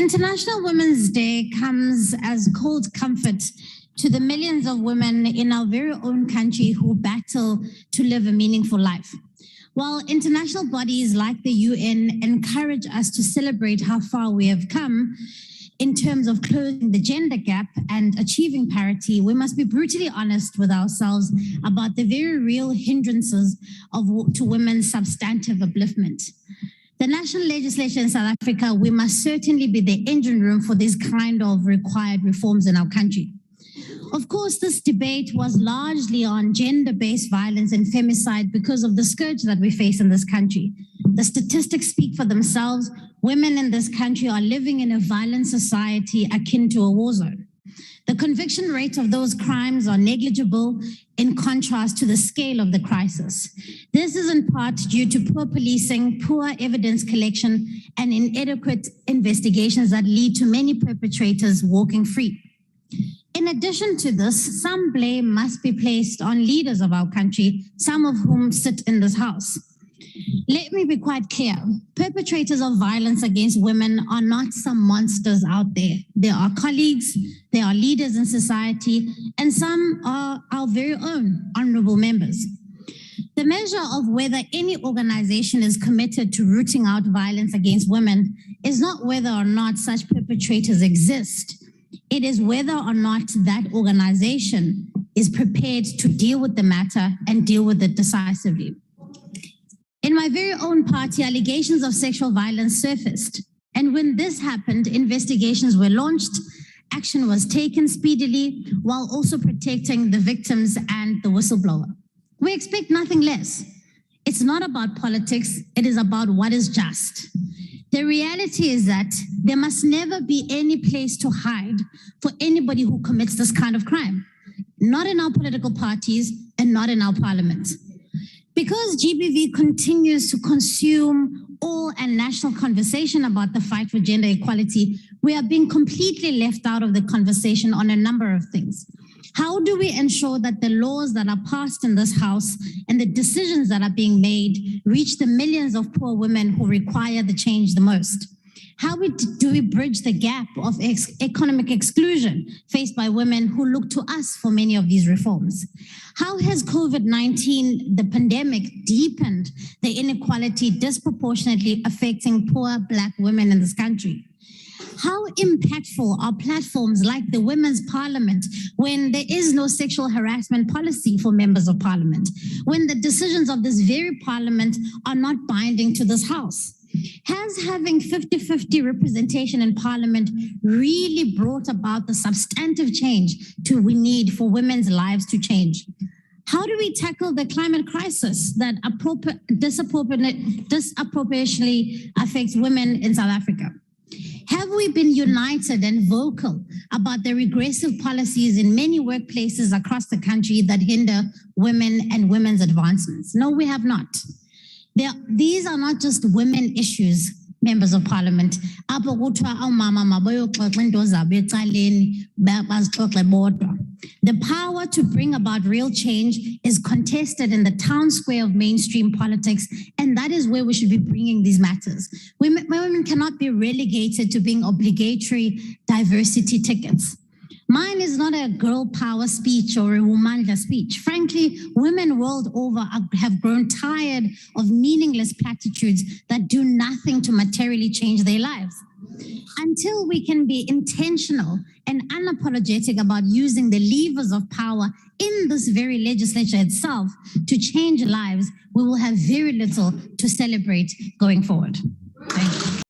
International Women's Day comes as cold comfort to the millions of women in our very own country who battle to live a meaningful life. While international bodies like the UN encourage us to celebrate how far we have come in terms of closing the gender gap and achieving parity, we must be brutally honest with ourselves about the very real hindrances to women's substantive upliftment. The national legislature in South Africa, we must certainly be the engine room for these kind of required reforms in our country. Of course, this debate was largely on gender-based violence and femicide because of the scourge that we face in this country. The statistics speak for themselves. Women in this country are living in a violent society akin to a war zone. The conviction rate of those crimes are negligible in contrast to the scale of the crisis. This is in part due to poor policing, poor evidence collection, and inadequate investigations that lead to many perpetrators walking free. In addition to this, some blame must be placed on leaders of our country, some of whom sit in this house. Let me be quite clear. Perpetrators of violence against women are not some monsters out there. They are colleagues, they are leaders in society, and some are our very own honorable members. The measure of whether any organization is committed to rooting out violence against women is not whether or not such perpetrators exist. It is whether or not that organization is prepared to deal with the matter and deal with it decisively. In my very own party, allegations of sexual violence surfaced. And when this happened, investigations were launched, action was taken speedily, while also protecting the victims and the whistleblower. We expect nothing less. It's not about politics, it is about what is just. The reality is that there must never be any place to hide for anybody who commits this kind of crime, not in our political parties and not in our parliament. Because GBV continues to consume all and national conversation about the fight for gender equality, we are being completely left out of the conversation on a number of things. How do we ensure that the laws that are passed in this house and the decisions that are being made reach the millions of poor women who require the change the most? How do we bridge the gap of economic exclusion faced by women who look to us for many of these reforms? How has COVID-19, the pandemic, deepened the inequality disproportionately affecting poor Black women in this country? How impactful are platforms like the Women's Parliament when there is no sexual harassment policy for members of parliament, when the decisions of this very parliament are not binding to this house? Has having 50-50 representation in parliament really brought about the substantive change we need for women's lives to change? How do we tackle the climate crisis that disproportionately affects women in South Africa? Have we been united and vocal about the regressive policies in many workplaces across the country that hinder women and women's advancements? No, we have not. These are not just women issues, members of parliament. The power to bring about real change is contested in the town square of mainstream politics, and that is where we should be bringing these matters. Women cannot be relegated to being obligatory diversity tickets. Mine is not a girl power speech or a Womandla speech. Frankly, women world over have grown tired of meaningless platitudes that do nothing to materially change their lives. Until we can be intentional and unapologetic about using the levers of power in this very legislature itself to change lives, we will have very little to celebrate going forward.